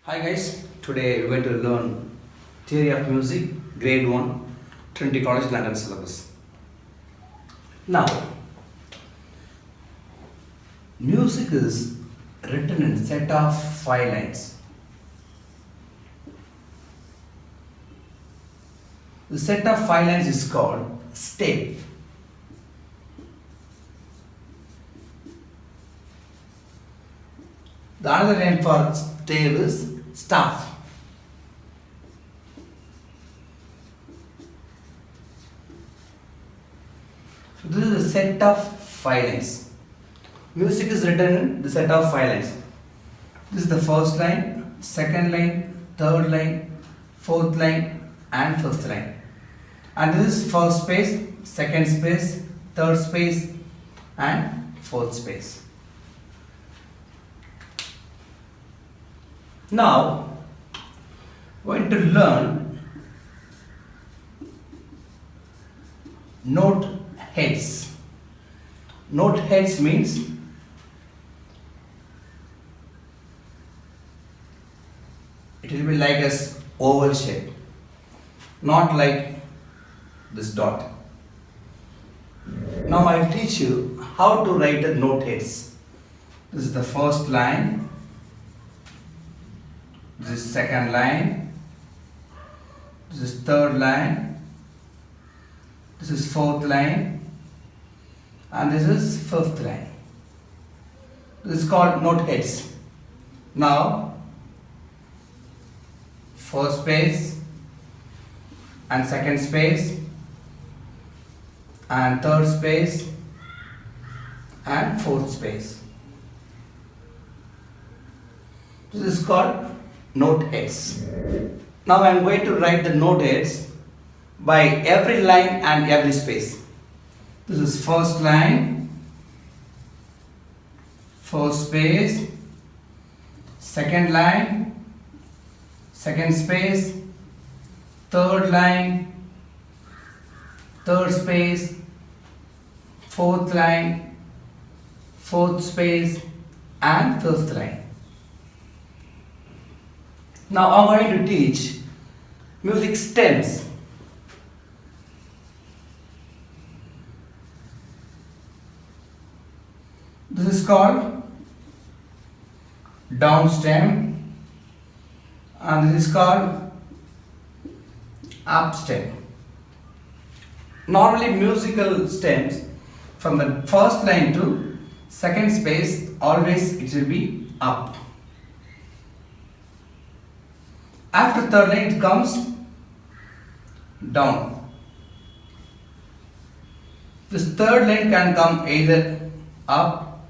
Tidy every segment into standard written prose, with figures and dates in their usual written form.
Hi guys, today we're going to learn Theory of Music, Grade 1, Trinity College London syllabus. Now, music is written in set of 5 lines. The set of 5 lines is called stave. The other name for stave is staff. So this is a set of 5 lines. Music is written in the set of 5 lines. This is the first line, second line, third line, fourth line, and fifth line. And this is first space, second space, third space, and fourth space. Now, we're going to learn note heads. Note heads means it will be like a oval shape, not like this dot. Now I'll teach you how to write the note heads. This is the first line. This is second line, this is third line, this is fourth line, and this is fifth line. This is called note heads. Now, first space and second space and third space and fourth space. This is called note heads. Now I am going to write the note heads by every line and every space. This is first line, first space, second line, second space, third line, third space, fourth line, fourth space, and fifth line. Now I'm going to teach music stems. This is called down stem and this is called up stem. Normally musical stems from the first line to second space always it will be up. After third line it comes down. This third line can come either up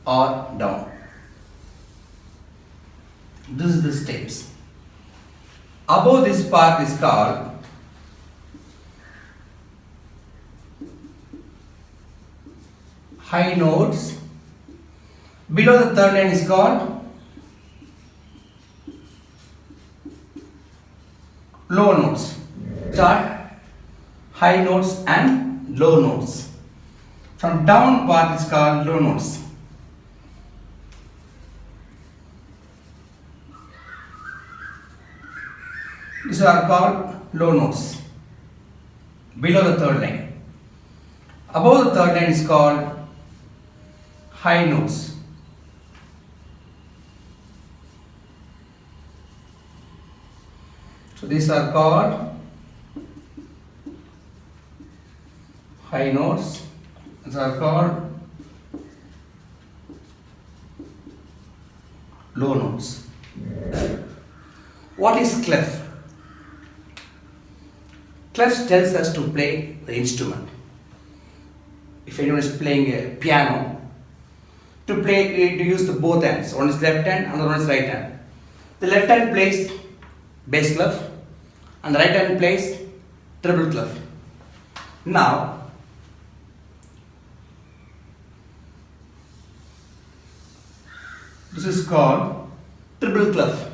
or down. This is the steps. Above this part is called high notes. Below the third line is called low notes. Start high notes and low notes. From down part is called low notes. These are called low notes. Below the third line. Above the third line is called high notes. So these are called high notes. These are called low notes. What is clef? Clef tells us to play the instrument. If anyone is playing a piano, to use the both hands. One is left hand, another one is right hand. The left hand plays bass clef and the right hand plays treble clef. Now, this is called treble clef.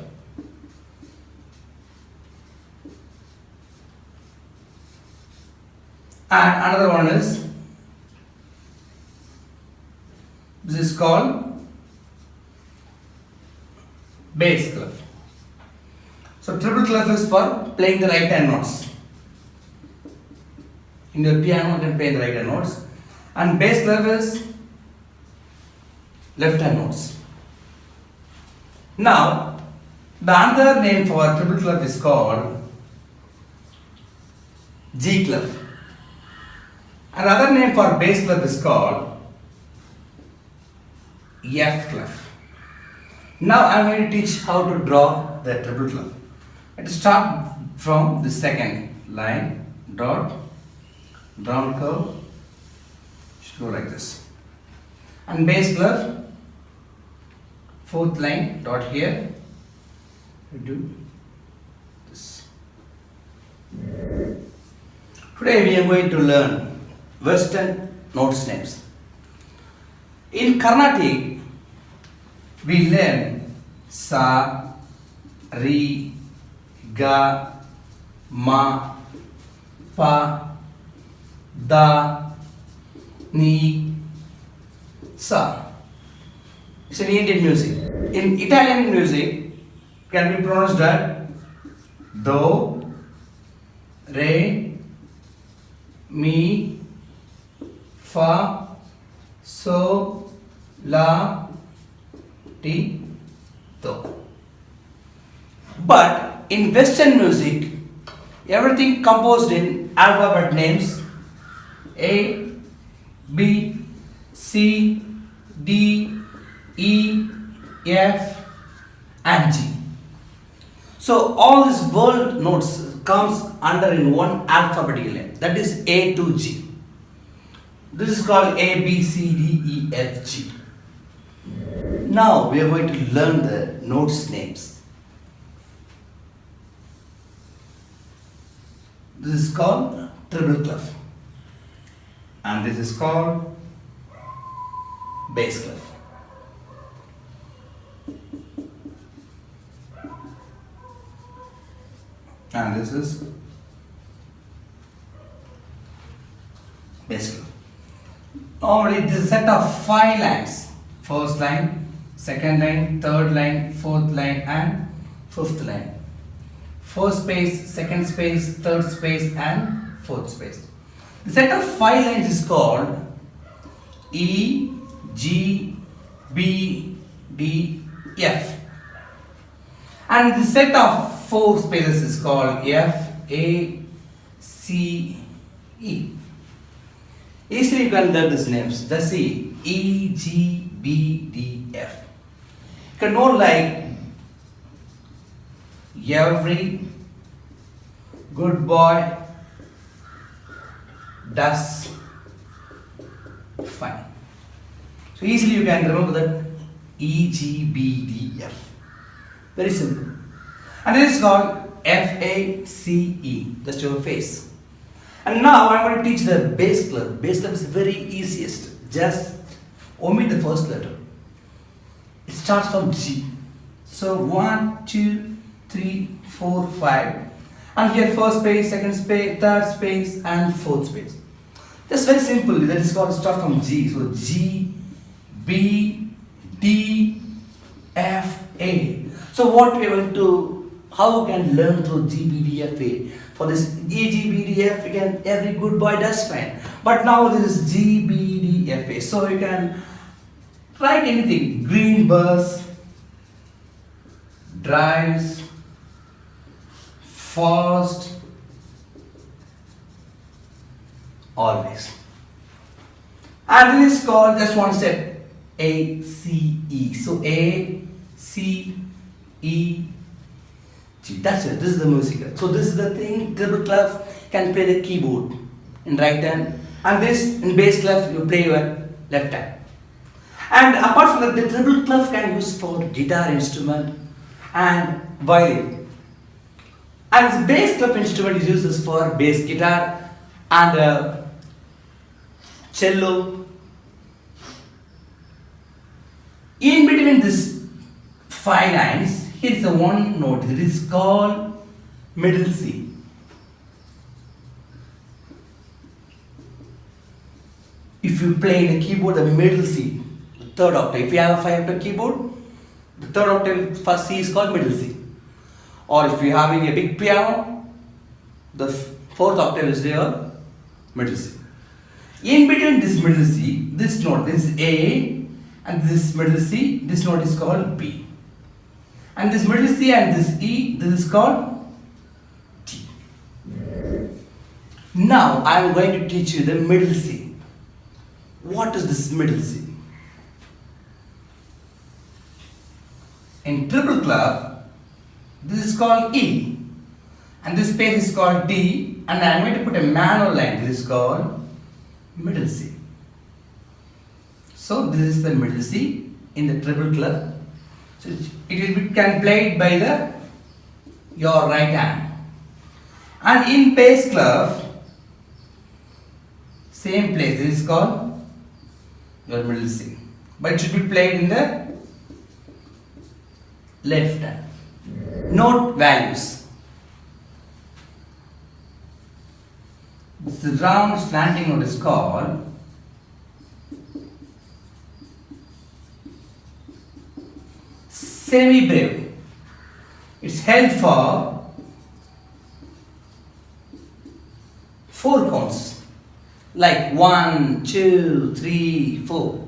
And another one is, this is called bass clef. treble clef is for playing the right hand notes. In the piano, you can play the right hand notes. And bass clef is left hand notes. Now, the other name for treble clef is called G clef. Another name for bass clef is called F clef. Now I am going to teach how to draw the treble clef. Let's start from the second line, dot, down curve, should go like this. And bass clef, fourth line, dot here, we do this. Today we are going to learn Western notes names. In Carnatic, we learn sa, re, ga, ma, pa, da, ni, sa. It's an Indian music. In Italian music, can be pronounced as do, re, mi, fa, so, la, ti, do. But in Western music, everything composed in alphabet names A, B, C, D, E, F and G. So all these world notes comes under in one alphabetical name, that is A to G. This is called A, B, C, D, E, F, G. Now we are going to learn the notes names. This is called treble clef and this is called bass clef. And this is bass clef. Normally this is a set of 5 lines. First line, second line, third line, fourth line and fifth line. First space, second space, third space and fourth space. The set of 5 lines is called E, G, B, D, F. And the set of 4 spaces is called F, A, C, E. Easily you can learn these names. Let's see. E, G, B, D, F. You can know like every good boy does fine. So easily you can remember that E, G, B, D, F. Very simple. And this is called F, A, C, E. That's your face. And now I am going to teach the bass clef. Bass clef is very easiest. Just omit the first letter. It starts from G. So 1, 2, 3, 4, 5. And here first space, second space, third space and fourth space. That's very simple. That is called start from G. So G, B, D, F, A. So what we are going to, how we can learn through G, B, D, F, A. For this E, G, B, D, F, again every good boy does fine. But now this is G, B, D, F, A. So you can write anything. Green bus, drives, fast, always. And this is called just one step. A, C, E. So A, C, E, G. That's it. This is the music. So this is the thing. Treble clef can play the keyboard in right hand, and this in bass clef you play your left hand. And apart from that, the treble clef can use for guitar instrument and violin. And the bass clef instrument is used for bass guitar and cello. In between these 5 lines, here is the one note. It is called middle C. If you play in a keyboard, the middle C, the third octave. If you have a 5 octave keyboard, the third octave for C is called middle C. Or if you are having a big piano, the fourth octave is your middle C. In between this middle C, this note, this is A, and this middle C, this note is called B. And this middle C and this E, this is called T. Now I am going to teach you the middle C. What is this middle C? In triple clef, this is called E, and this space is called D, and I am going to put a manual line. This is called middle C. So this is the middle C in the triple clef. So it can play it by your right hand. And in bass clef, same place. This is called your middle C, but it should be played in the left hand. Note values. The round slanting note is called semi-breve. It's held for 4 counts, like 1, 2, 3, 4,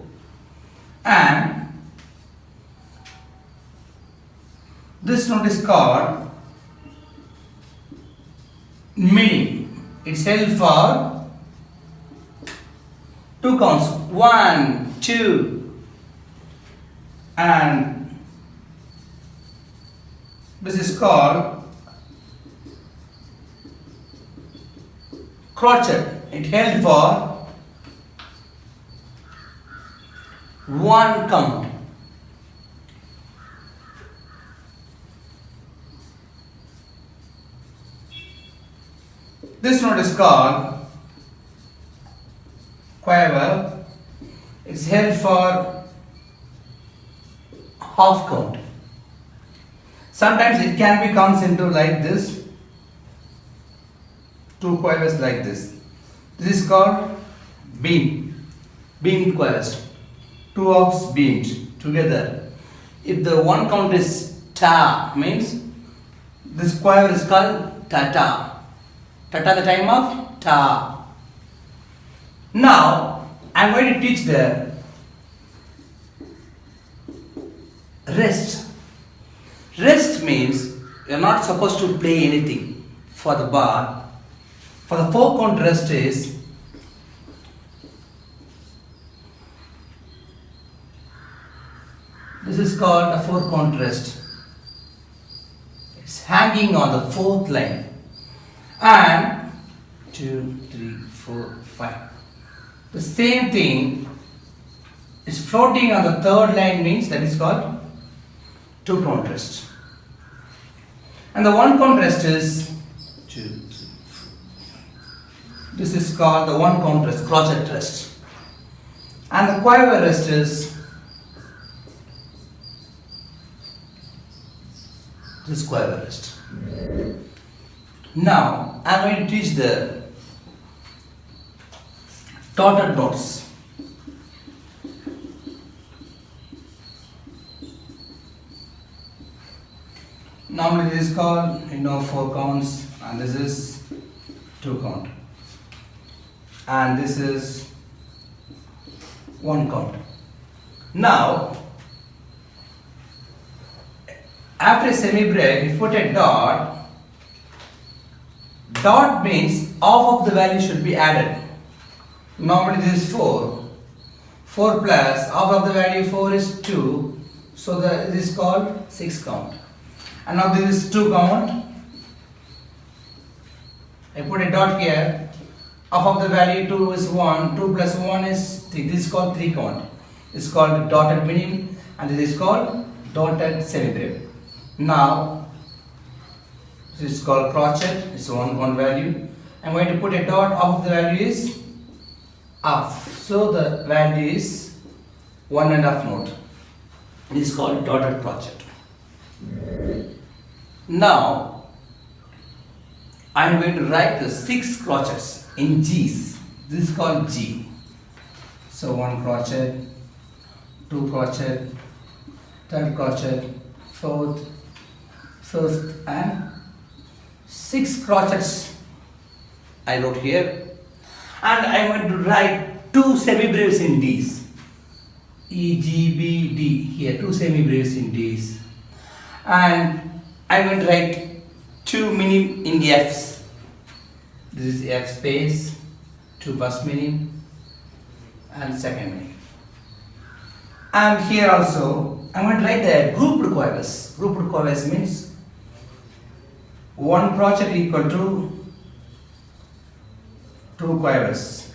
and this note is called mini. It's held for 2 counts, 1, 2, and this is called crotchet. It held for 1 count. This note is called Quaver. It's held for half count. Sometimes it can be comes into like this, 2 quavers like this. This is called beamed quavers. 2 octaves beamed together. If the 1 count is ta, means this quaver is called ta-ta. Ta-ta the time of ta. Now I am going to teach the rest. Rest means you are not supposed to play anything for the bar. For the 4 count rest is this is called a 4 count rest. It's hanging on the 4th line. And 2, 3, 4, 5. The same thing is floating on the 3rd line, means that is called 2 count rest. And the 1 count rest is 2, 3, 4. This is called the 1 count rest, crotchet rest. And the quaver rest is this quaver rest. Now I am going to teach the dotted notes. Normally this is called 4 counts, and this is 2 count, and this is 1 count. Now after a semi-breve, you put a dot. Dot means half of the value should be added. Normally this is 4. 4 plus half of the value 4 is 2. So this is called 6 count. And now this is 2 count. I put a dot here. Half of the value 2 is 1. 2 plus 1 is 3. This is called 3 count. It's called dotted minim, and this is called dotted semi-breve. Now this is called crotchet. It's 1 value. I'm going to put a dot. Half of the value is half. So the value is 1.5 note. This is called dotted crotchet. Now I am going to write the 6 crotchets in G's. This is called G. So 1 crotchet, 2 crotchet, 3rd crotchet, 4th, first and 6 crotchets I wrote here, and I want to write 2 semi-breves in D's. E, G, B, D, here 2 semi-breves in D's, and I want to write 2 minim in F's. This is F space, 2 first minim and second minim. And here also I want to write the grouped quavers. Grouped quavers means 1 crotchet equal to 2 quavers.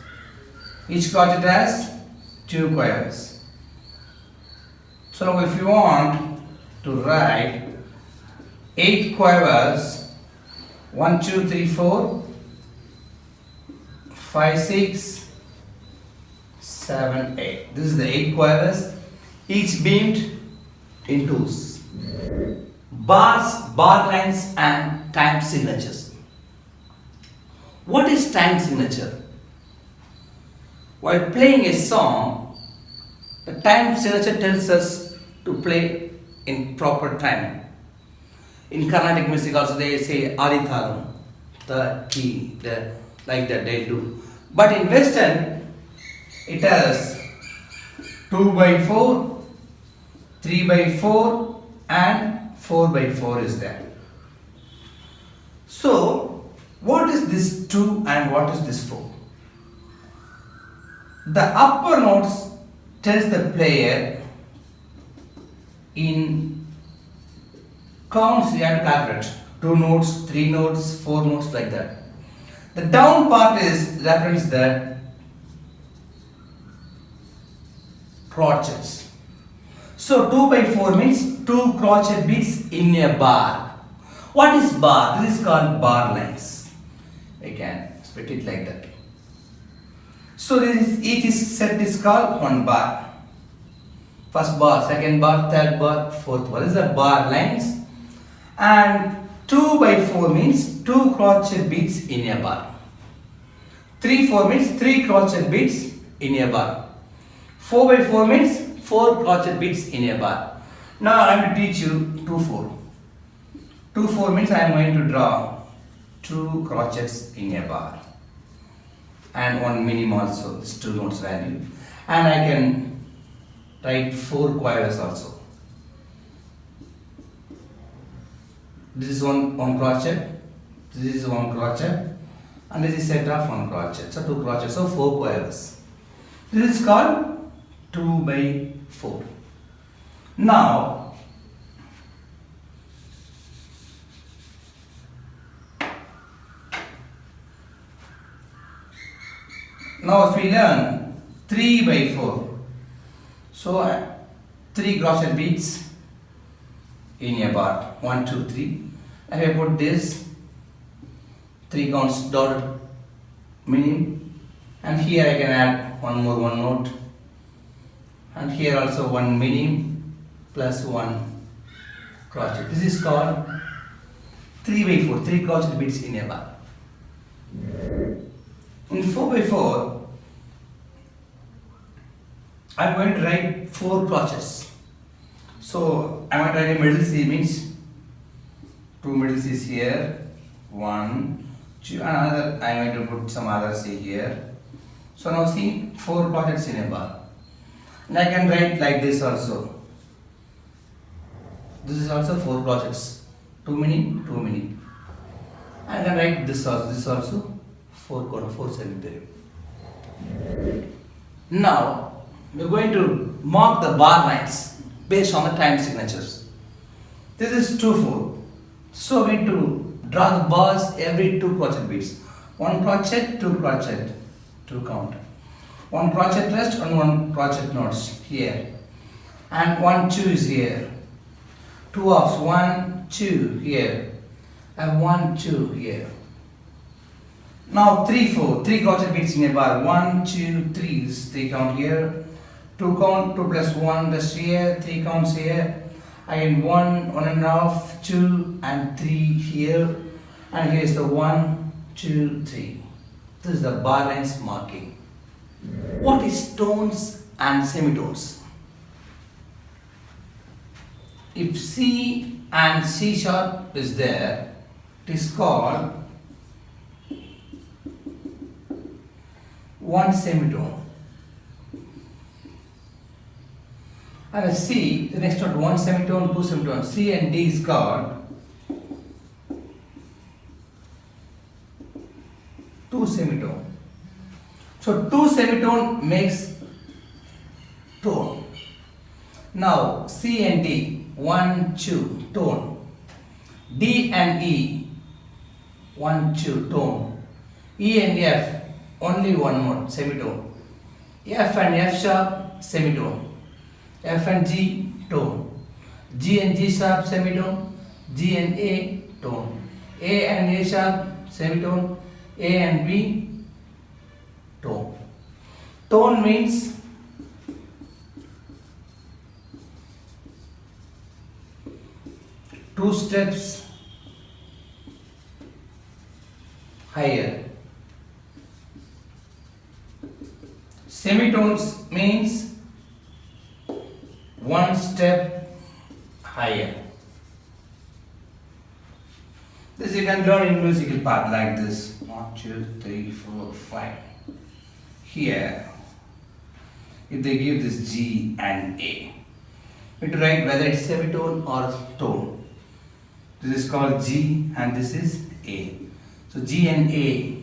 Each crotchet has 2 quavers. So if you want to write 8 quavers, 1, 2, 3, 4, 5, 6, 7, 8. This is the 8 quavers, each beamed in 2s. Bars, bar lines and time signatures. What is time signature? While playing a song, the time signature tells us to play in proper time. In Carnatic music also they say Aditharam, the key, like that they do. But in Western, it has 2/4, 3/4 and 4/4 is there. So, what is this 2 and what is this 4? The upper notes tells the player in counts you have to calculate 2 notes, 3 notes, 4 notes like that. The down part is represents the crotchets. So 2/4 means 2 crochet beats in a bar. What is bar? This is called bar lines. I can split it like that. So each set is called 1 bar. First bar, second bar, third bar, fourth bar. This is the bar lines. And 2/4 means 2 crochet beats in a bar. 3/4 means 3 crochet beats in a bar. 4/4 means 4 crochet beats in a bar. Now I am going to teach you 2/4. 2/4 means I am going to draw 2 crochets in a bar and 1 minim also, this 2 notes value, and I can write 4 quavers also. This is one crochet, this is 1 crochet, and this is set of 1 crochet. So 2 crochets, so 4 quavers. This is called 2/4. Now if we learn 3/4, so 3 crochet beats in a bar, 1, 2, 3. If I put this 3 counts dotted minim, and here I can add 1 note, and here also 1 minim plus 1 crochet. This is called 3/4, 3 crochet beats in a bar. In 4/4, I am going to write 4 crotchets. So I am going to write a middle C, means 2 middle C's here, 1, 2, another. I am going to put some other C here. So now see 4 crotchets in a bar. And I can write like this also. This is also 4 crotchets, 2 minim, 2 minim. I can write this also 4 semi-breve. Now we are going to mark the bar lines based on the time signatures. This is 2/4. So we need to draw the bars every 2 crochet beats. 1 crochet, 2 crochet, 2 count. 1 crochet rest and 1 crochet notes here. And 1, 2 is here. 2 offs, 1, 2 here. And 1, 2 here. Now 3/4, 3 crochet beats in a bar. 1, 2, 3. This is 3 count here. 2 count, 2 plus 1 rest here. 3 counts here. Again 1, 1.5, 2 and 3 here. And here is the 1, 2, 3. This is the bar lines marking. What is tones and semitones? if C and C sharp is there, it is called one semitone. And C, the next note, one semitone, two semitones. C and D is called two semitone. So two semitone makes tone. Now C and D, 1, 2, tone. D and E, 1, 2, tone. E and F, only one mode, semitone. F and F sharp, semitone. F and G, tone. G and G sharp, semitone. G and A, tone. A and A sharp, semitone. A and B, tone. Tone means two steps higher. Semitones means one step higher. This you can learn in musical part like this. 1, 2, 3, 4, 5. Here, if they give this G and A, we have to write whether it's semitone or tone. This is called G and this is A. So G and A,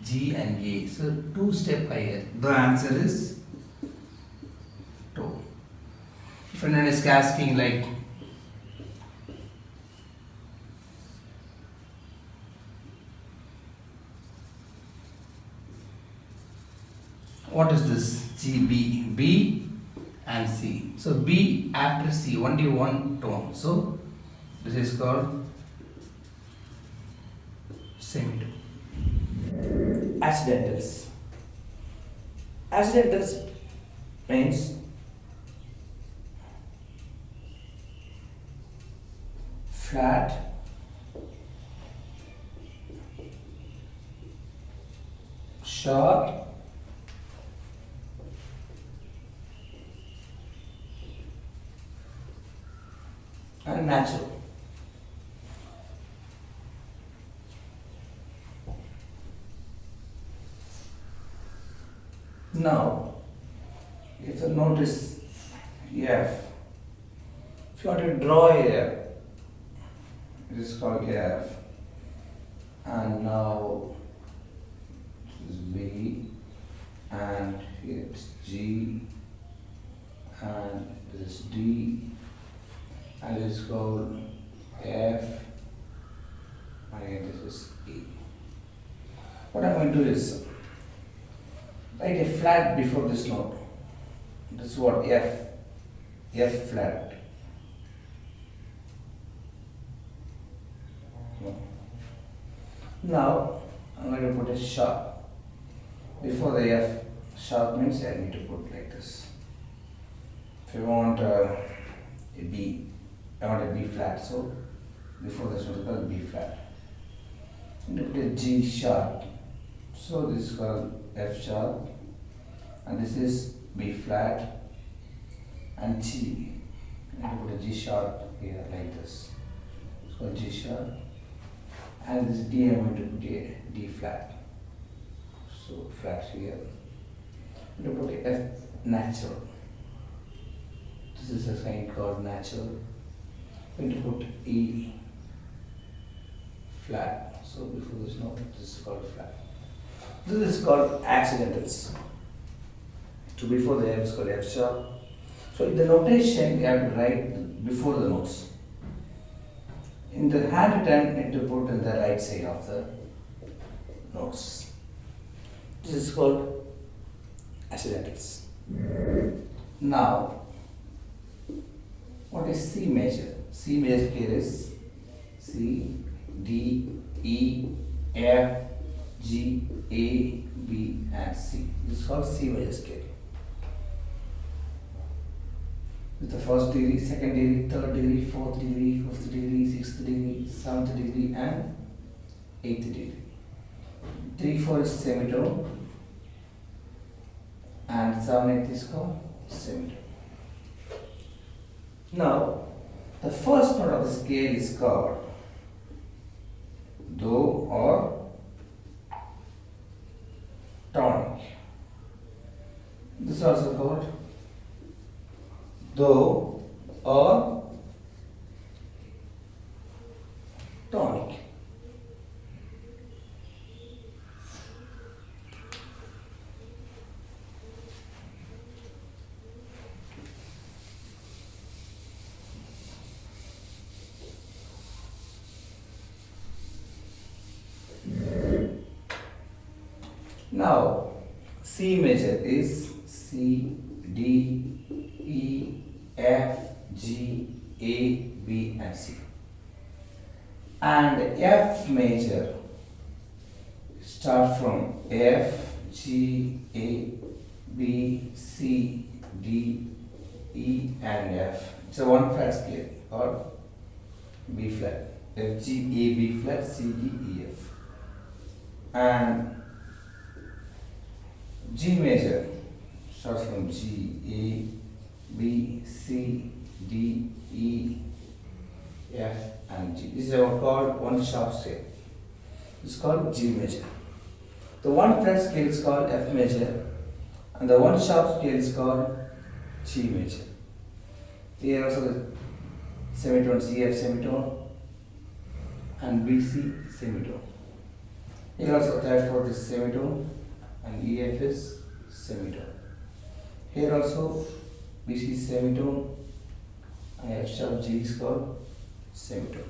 G and A. So two step higher. The answer is tone. If anyone is asking like, what is this? G, B, B and C. So B after C, only one tone. So this is called semitone. Accidentals. Accidentals means flat, sharp, and natural. Now, if the note is F, if you want to draw here, it is called F, and now this is B, and here it's G, and this is D, and this is called F, and again this is E. What I'm going to do is write a flat before this note. This is what F, F flat. Now I'm going to put a sharp. Before the F sharp means I need to put like this. If you want a B, I want a B flat, so before this one is called B flat. And put a G sharp. So this is called F sharp, and this is B flat and G. And put a G sharp here like this. It's called G sharp. And this D I'm going to put a D flat. So flat here. I'm going to put a F natural. This is a sign called natural. I'm going to put E flat. So before this note, this is called flat. This is called accidentals. So before the F is called F sharp. So in the notation, you have to write before the notes. In the handwritten, you have to put in the right side of the notes. This is called accidentals. Now, what is C major? C major here is C, D, E, F, G, A, B and C. This is called C major scale. With the first degree, second degree, third degree, fourth degree, fifth degree, sixth degree, seventh degree and eighth degree. 3/4 is semitone and 7/8 is called semitone. Now, The first note of the scale is called Do or tonic. This is also called Do or tonic. Now, C major is C, D, E, F, G, A, B and C. And F major start from F, G, A, B, C, D, E and F. It's a one flat scale or B flat. F, G, A, B flat, C, D, E, F. And G major starts from G, A, B, C, D, E, F and G. This is called one sharp scale. It's called G major. The one flat scale is called F major and the one sharp scale is called G major. Here also the semitones E, F semitone and B, C semitone. Here also third, fourth is semitone and E, F is semitone. Here also B, C semitone and F sharp G is called semitone.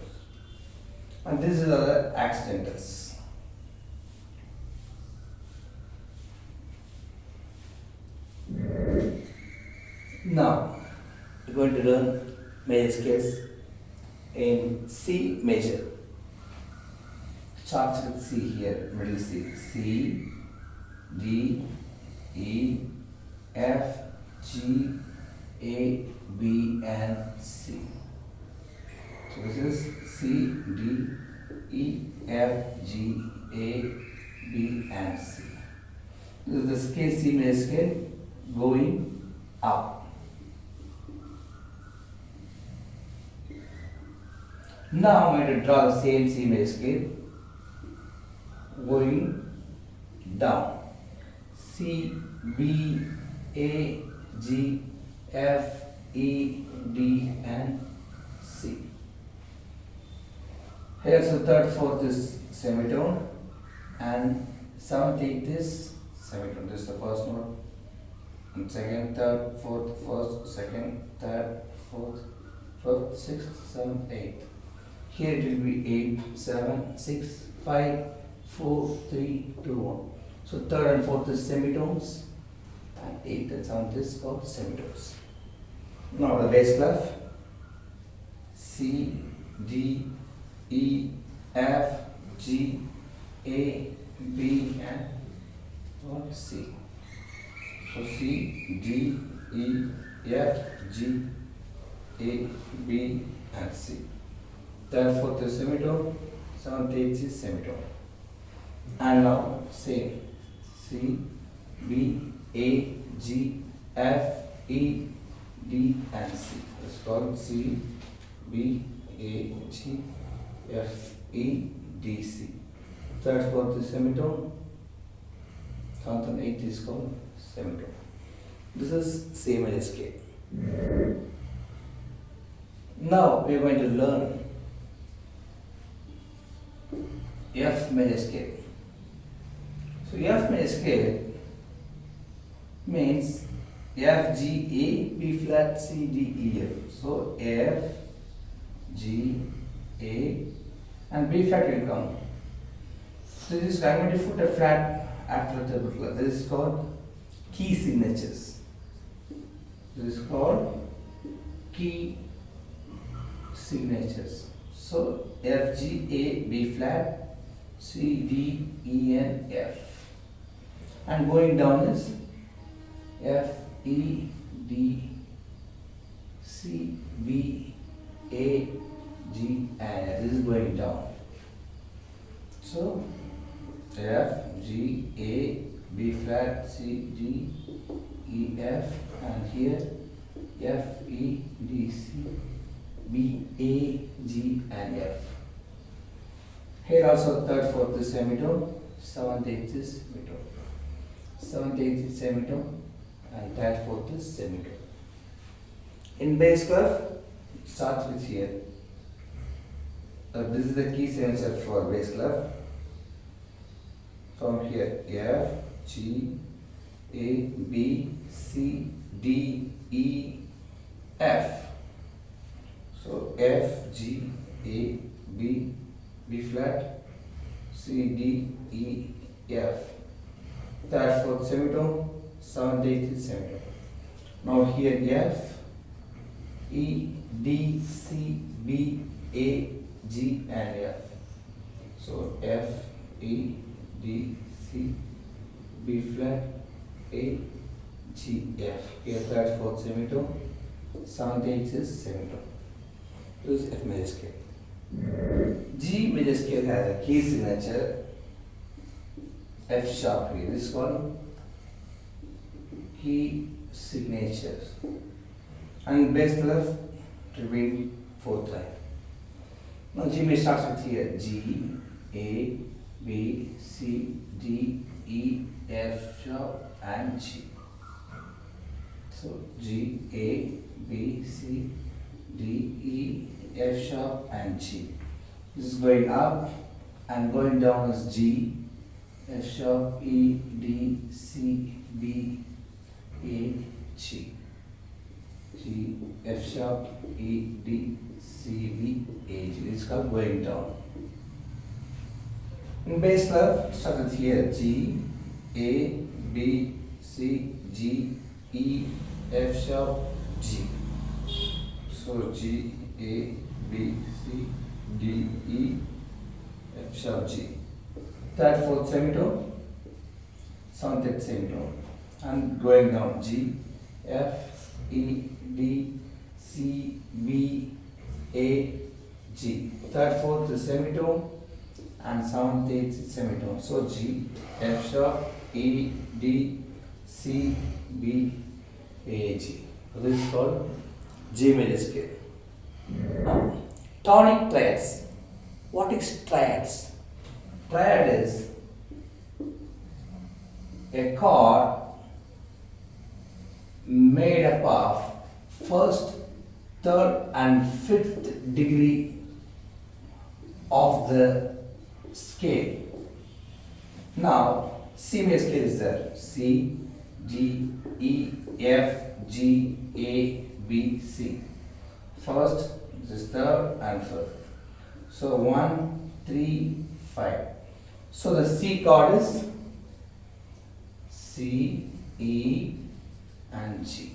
And this is other accidentals. Now we're going to learn major scales in C major. Starts with C here, middle C. C, D, E, F, G, A, B and C. So this is C, D, E, F, G, A, B and C. This is the scale C major scale going up. Now I'm going to draw the same C major scale going down. C, B, A, G, F, E, D and C. Here's the third, fourth is semitone and seventh, eighth is semitone. This is the first note. And second, third, fourth, first, second, third, fourth, fifth, sixth, seventh, eighth. Here it will be 8, 7, 6, 5, 4, 3, 2, 1. So third and fourth is semitones and eighth and seventh is called semitones. Now the bass clef C, D, E, F, G, A, B and C. So C, D, E, F, G, A, B and C. Third, fourth is semitone, seventh, eighth is semitone. And now same C, B, A, G, F, E, D and C. It's called C, B, A, G, F, E, D, C. Third, fourth is semitone. Seventh and eighth is called semitone. This is C major scale. Now we are going to learn F major scale. So F major scale means F, G, A, B flat, C, D, E, F. So F, G, A and B flat will come. So this is I'm going to put a flat after the treble. This is called key signatures. This is called key signatures. So F, G, A, B flat, C, D, E and F. And going down is F, E, D, C, B, A, G and this is going down. So F, G, A, B flat, C, D, E, F and here F, E, D, C, B, A, G and F. Here also third, fourth is semitone, seventh, eighth is semitone. Seventh, eighth is semitone and third, fourth is semitone. In bass clef, it starts with here. This is the key signature for bass clef. From here, F, G, A, B, C, D, E, F. So F, G, A, B, B flat, C, D, E, F. Third, fourth semitone, seventh, eighth is semitone. Now here F, E, D, C, B, A, G and F. So F, E, D, C, B flat, A, G, F. Here third, fourth semitone, seventh, eighth is semitone. This is F major scale. G major scale has a key signature F sharp here. This is called key signatures. And bass clef remain fourth line. Now G major starts with here G, A, B, C, D, E, F sharp and G. So G, A, B, C, D, E, F sharp and G. This is going up and going down is G, F sharp, E, D, C, B, A, G. G, F sharp, E, D, C, B, A, G. This is called going down. In bass clef, start with here G, A, B, C, G, E, F sharp, G. So G, A, B, C, D, E, F sharp, G. Third, fourth semitone, seventh, eighth semitone, and going down G, F, E, D, C, B, A, G. Third, fourth is semitone, and seventh, eighth is semitone. So G, F sharp, E, D, C, B, A, G. So this is called G major scale. Tonic triads. What is triads? Triad is a chord made up of first, third and fifth degree of the scale. Now C major scale is there. C, D, E, F, G, A, B, C. First, this is third and fifth. So 1, 3, 5. So the C chord is C, E and G.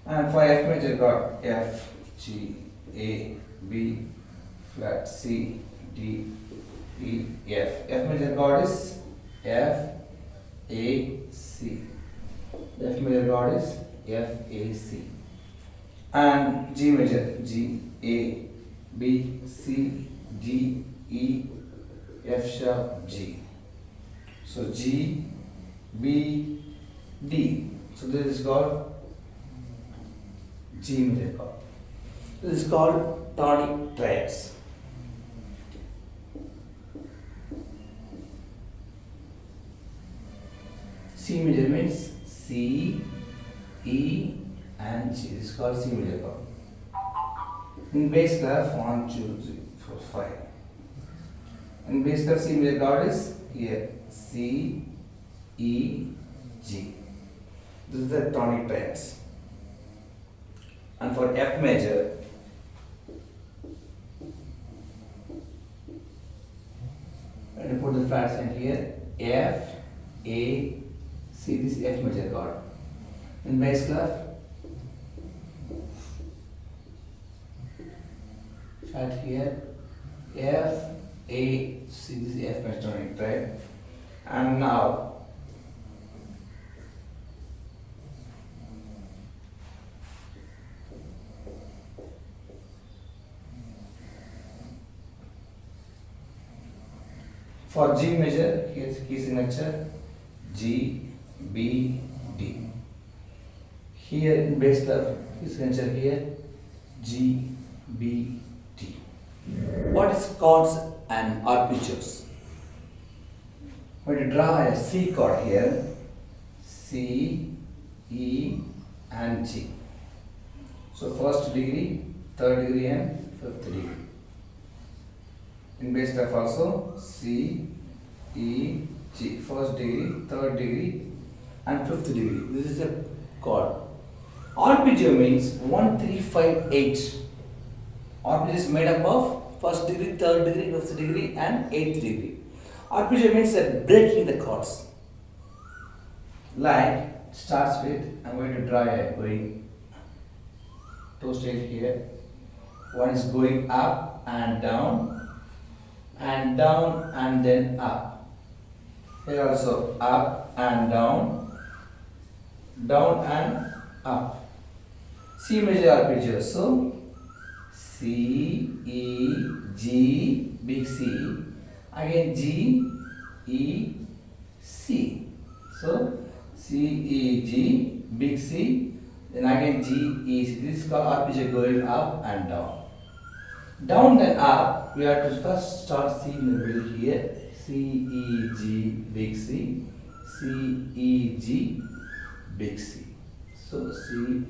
And for F major chord, F, G, A, B, flat, C, D, E, F. F major chord is F, A, C. F major chord is F, A, C. And G major, G, A, B, C, D, E, F sharp, G. So G, B, D. So this is called G major chord. This is called tonic triads. C major means C, E and G. This is called C major chord. In bass clef, 1, 2, 3, 4, 5. In bass clef, C major chord is here C, E, G. This is the tonic triads. And for F major, and you put the flat sign here F, A, C. This is F major chord. In bass clef, flat here F, A, C. This is F major tonic triad. And now for G major, here's key signature G, B, D. Here in bass clef, key signature here G, B, D. What is chords and arpeggios? I'm going to draw a C chord here. C, E and G. So first degree, third degree and fifth degree. In bass clef also C, E, G. First degree, third degree and fifth degree. This is a chord. Arpeggio means 1, 3, 5, 8. Arpeggio is made up of first degree, third degree, fifth degree and eighth degree. Arpeggio means breaking the chords. Like starts with, I'm going to draw a going two stage here. One is going up and down and then up. Here also up and down and up. C major arpeggio. So C, E, G, big C, again G, E, C. So C, E, G, big C, then again G, E, C. This is called arpeggio going up and down. Down then up, we have to first start C in the middle here. C, E, G, big C, C, E, G, big C. So C,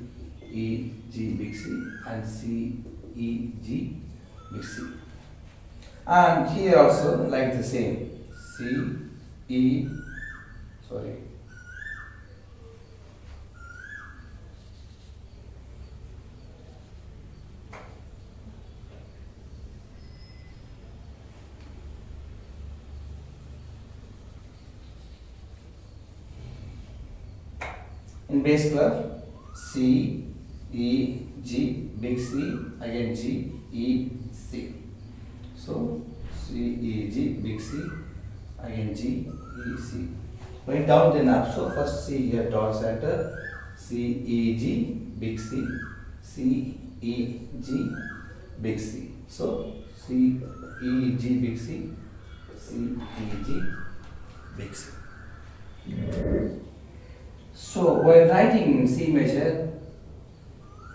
E, G, big C and C, E, G, big C. And here also like the same. C, E, sorry. In bass clef, C, E, G, big C, again G, E, C. So C, E, G, big C, again G, E, C. Going down then up. So first C here dot center, C, E, G, big C, C, E, G, big C. So C, E, G, big C, C, E, G, big C. So while writing in C major,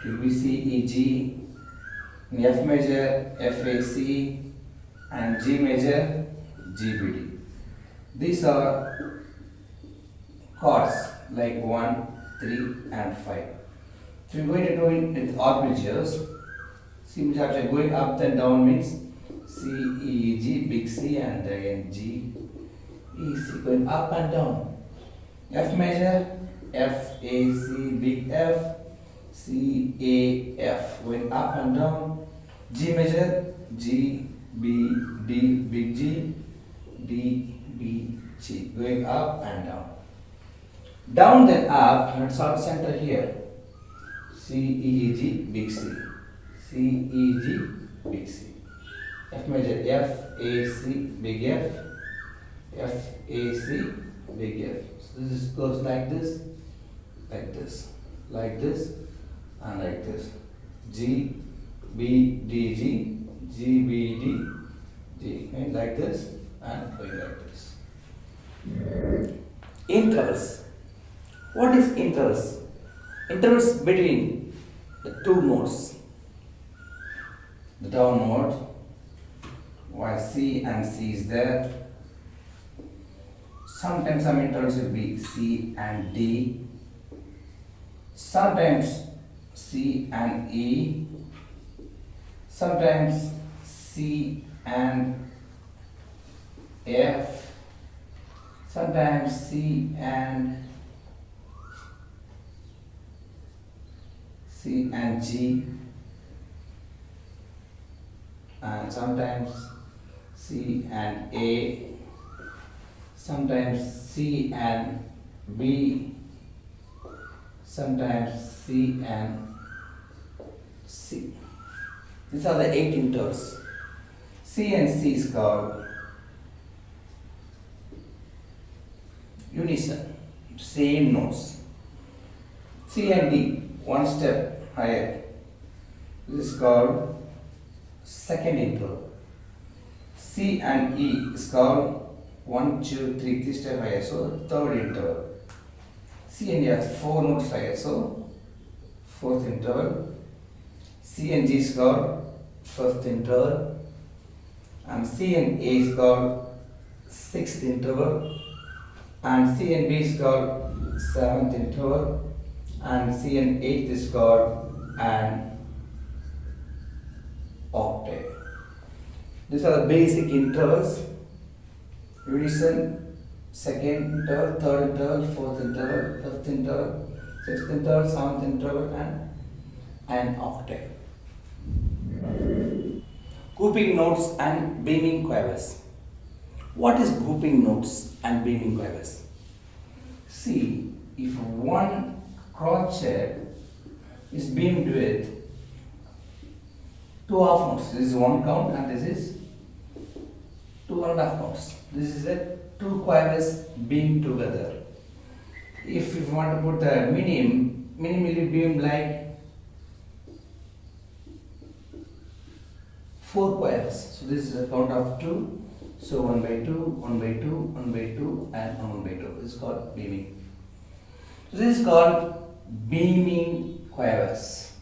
it will be C, E, G, in F major, F, A, C, and G major, G, B, D. These are chords like 1, 3 and 5. So we are going to do it with arpeggios. C major arpeggio going up and down means C, E, G, big C and again G, E, C going up and down. F major, F, A, C, big F, C, A, F going up and down. G major, G, B, D, big G, D, B, G going up and down. Down then up, and start center here. C, E, G, big C, C, E, G, big C. F major, F, A, C, big F, F, A, C, big F. So this goes like this, like this, like this, and like this. G, B, D, G, G, B, D, G. And like this, and going like this. Intervals. What is intervals? Intervals between the two notes. The down note, while C and C is there. Sometimes some intervals will be C and D. Sometimes C and E. Sometimes C and F. Sometimes C and G. And sometimes C and A. Sometimes C and B. Sometimes C and C. These are the 8 intervals. C and C is called unison, same notes. C and D, one step higher. This is called second interval. C and E is called 1, 2, 3, 3 step higher, so third interval. C and F, 4 notes higher, so fourth interval. C and G is called fifth interval, and C and A is called sixth interval, and C and B is called seventh interval, and C and eighth is called an octave. These are the basic intervals: unison, second interval, third interval, fourth interval, fifth interval, sixth interval, seventh interval, and an octave. Grouping notes and beaming quavers. What is grouping notes and beaming quavers? See, if one crotchet is beamed with two half notes, this is one count and this is 2.5 counts. This is a two quavers beamed together. If you want to put the minimally beamed like 4 quavers. So this is a count of 2. So 1 by 2, 1 by 2, 1 by 2 and 1 by 2. This is called beaming. So this is called beaming quavers.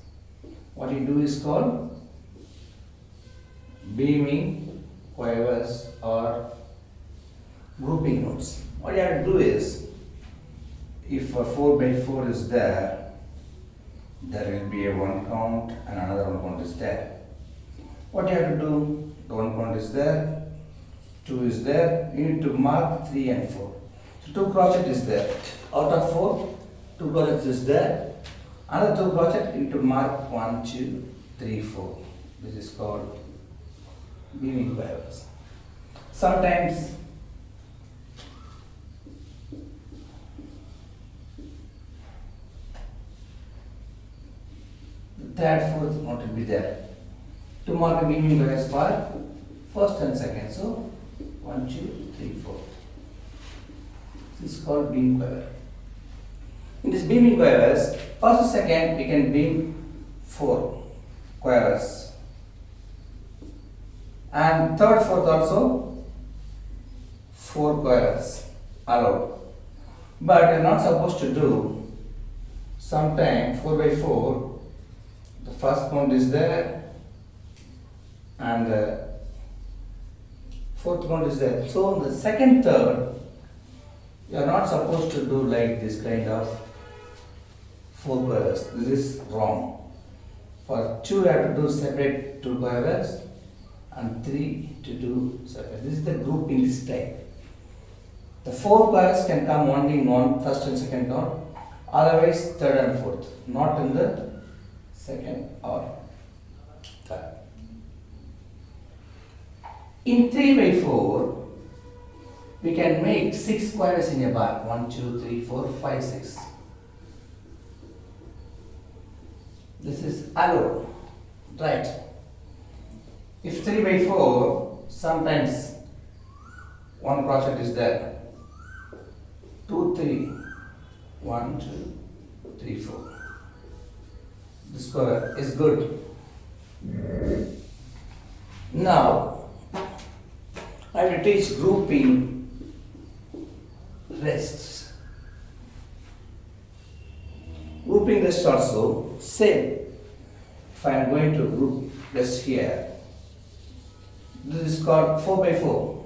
What you do is called beaming quavers or grouping notes. What you have to do is, if a 4 by 4 is there will be a 1 count and another 1 count is there. What you have to do, the 1 count is there, 2 is there, you need to mark 3 and 4. So 2 crochet is there. Out of 4, 2 crochet is there. Another 2 crochet, you need to mark 1, 2, 3, 4. This is called beaming quavers. Sometimes the third, fourth note will be there. To mark a beaming quavers for first and second. So 1, 2, 3, 4. This is called beam quiver. In this beaming quavers, first and second we can beam 4 quavers. And third, fourth also 4 quavers allowed. But you are not supposed to do, sometime 4 by 4, the first count is there and the fourth count is there. So the second, third, you are not supposed to do like this kind of 4 quavers. This is wrong. For 2 you have to do separate 2 quavers and 3 to do separate. This is the grouping style. The 4 quavers can come only in one first and second count, otherwise third and fourth, not in the second or third. In 3 by 4, we can make 6 quavers in a bar. 1, 2, 3, 4, 5, 6. This is allowed, right? If 3 by 4, sometimes 1 crochet is there. 2, 3, 1, 2, 3, 4. This quiver is good. Now, I will teach grouping rests. Grouping rest also, same. If I am going to group rest here, this is called 4 by 4.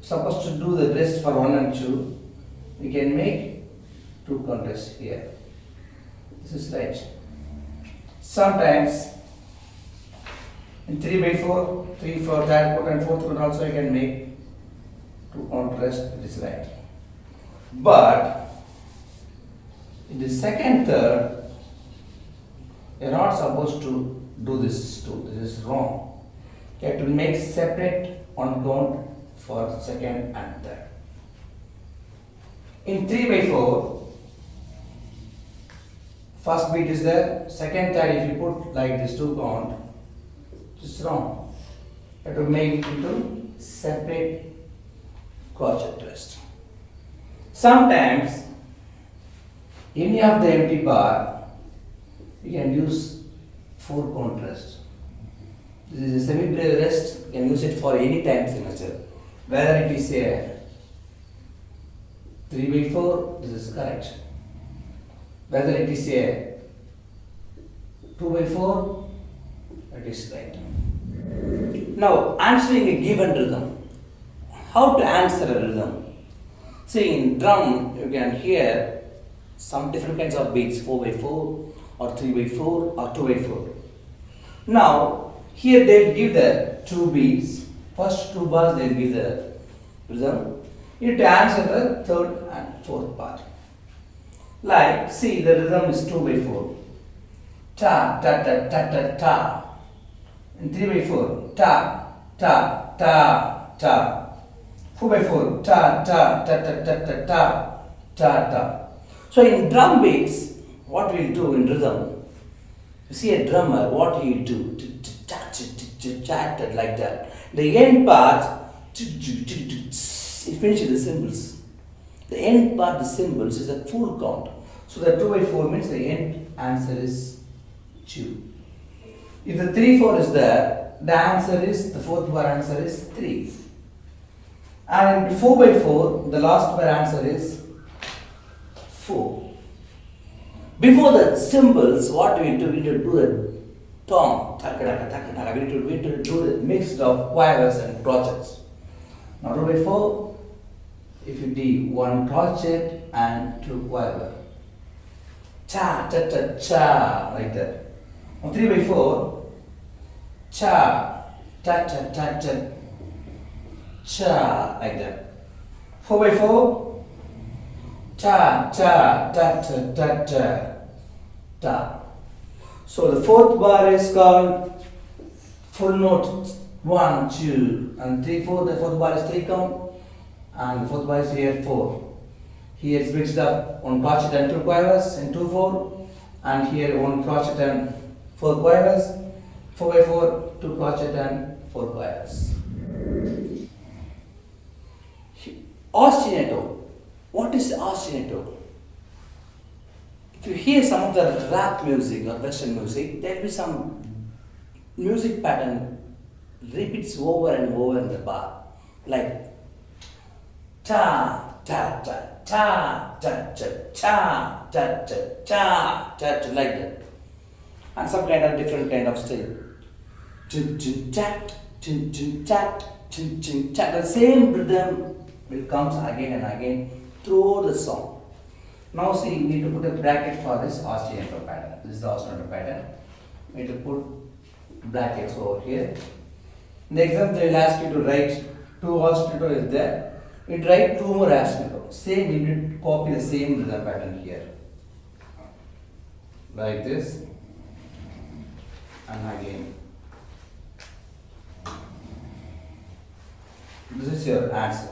Supposed to do the rest for 1 and 2, we can make 2 count rest here. This is right. Sometimes in 3 by 4, 3 for third count and fourth count also I can make 2 count rest. It is right. But in the second, third, you are not supposed to do this too. This is wrong. You have to make separate 1 count for second and third. In 3 by 4, first beat is there, second, third, if you put like this 2 count, it's wrong. You have to make it into separate crochet rest. Sometimes, any of the empty bar, you can use 4 count rest. This is a semi-breve rest, you can use it for any time signature. Whether it is a 3 by 4, this is correct. Whether it is a 2 by 4, that is right. Now answering a given rhythm. How to answer a rhythm? See, in drum you can hear some different kinds of beats, 4 by 4 or 3 by 4 or 2 by 4. Now here they give the two beats. First two bars they give the rhythm. You have to answer the third and fourth part. Like, see, the rhythm is 2 by 4. Ta ta ta ta ta ta. And 3 by 4. Ta ta ta ta. 4 by 4. Ta ta ta ta ta ta ta ta ta. So in drum beats, what we'll do in rhythm, you see a drummer, what he do? Like that. The end part, it finishes the cymbals. The end part, the cymbals, is a full count. So the 2 by 4 means the end answer is 2. If the 3 4 is there, the answer is, the fourth bar answer is 3. And 4 by 4, the last bar answer is 4. Before the cymbals, what we do? We need to do the tom, we need to do the mix of quavers and crotchets. Now 2 by 4, if you do 1 crotchet and 2 quaver. Cha, cha, cha, cha, like that. Now 3 by 4, cha, ta, ta, ta, ta, cha, like that. 4 by 4, ta, ta, ta, ta, ta, ta, ta. So the fourth bar is called full note 1, 2, and 3, 4. The fourth bar is 3 count, and the fourth bar is here 4. Here it's mixed up 1 crotchet and 2 quavers in 2 4, and here 1 crotchet and 4 quavers. 4 by 4, 2 crotchet and 4 quavers. Ostinato. What is ostinato? If you hear some of the rap music or western music, there will be some music pattern repeats over and over in the bar, like ta ta ta ta ta ta ta ta ta ta ta, like that, and some kind of different kind of style. Chin chin chat, chin chin chat, chin chin chat. The same rhythm will comes again and again through the song. Now see, we need to put a bracket for this ostinato pattern. This is the ostinato pattern. We need to put brackets over here. In the exam, they will ask you to write 2 ostinato is there. We write 2 more ostinato. Same, we need to copy the same rhythm pattern here. Like this. And again. This is your answer.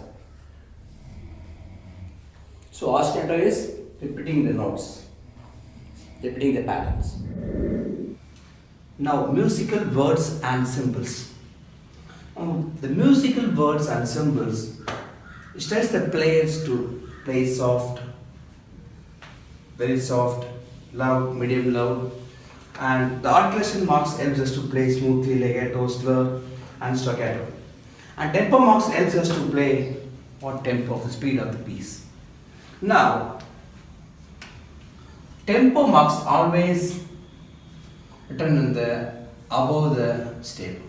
So ostinato is repeating the notes, repeating the patterns. Now musical words and symbols. The musical words and symbols, it tells the players to play soft, very soft, loud, medium loud, and the articulation marks helps us to play smoothly, legato, slur, and staccato. And tempo marks helps us to play what tempo of the speed of the piece. Now, tempo marks always written in the above the stave,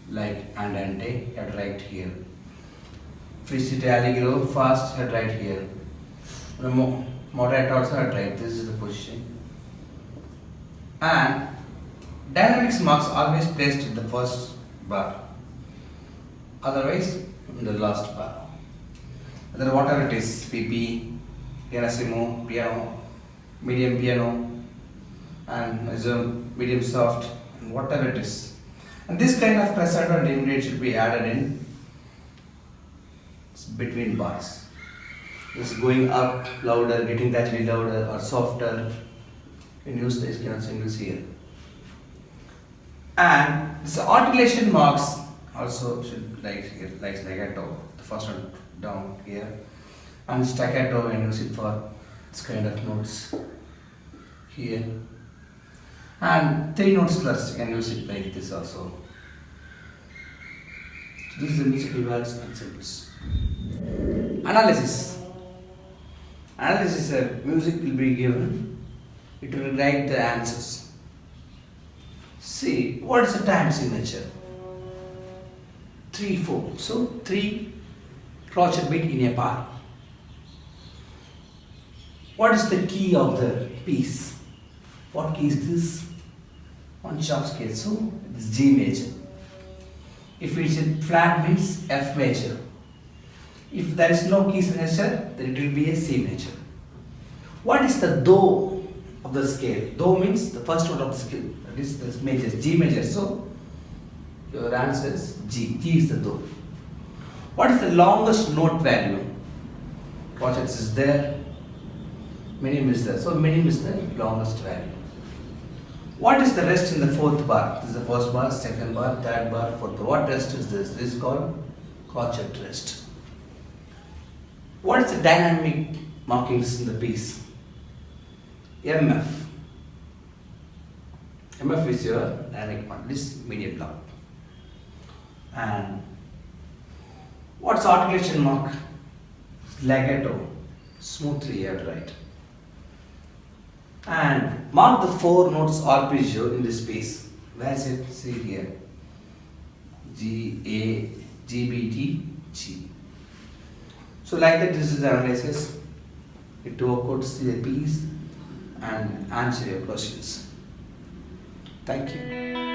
like andante, you have to write here. Felicite allegro, fast, you have to write here. Moderate also have to write. This is the position. And dynamics marks always placed in the first bar, otherwise in the last bar. Then whatever it is, PP, pianissimo, piano, medium piano, and medium soft, and whatever it is. And this kind of crescendo and intermediate should be added in between bars. This is going up louder, getting gradually louder or softer. You can use these kind of singles here. And this articulation marks also should like here, like legato, the first one down here, and staccato and use it for this kind of notes here, and 3 notes plus you can use it like this also. So this is the musical words and symbols. Analysis. Analysis, music will be given, it will write the answers. See, what is the time signature? 3/4. So 3 crochet beat in a bar. What is the key of the piece? What key is this? On sharp scale, so it's G major. If it's in flat means F major. If there is no key signature, then it will be a C major. What is the Doh of the scale? Doh means the first note of the scale. That is the major, G major. So your answer is G. G is the Doh. What is the longest note value? Crotchet is there. Minim is there. So minim is the longest value. What is the rest in the fourth bar? This is the first bar, second bar, third bar, fourth bar. What rest is this? This is called crochet rest. What is the dynamic markings in the piece? MF. MF is your dynamic mark. This medium block. And what's articulation mark? Legato. Smooth 3, you have to write. And mark the 4 notes arpeggio in this piece. Where is it? See here. G, A, G, B, D, G. So like that, this is the analysis. It work out, see the piece and answer your questions. Thank you.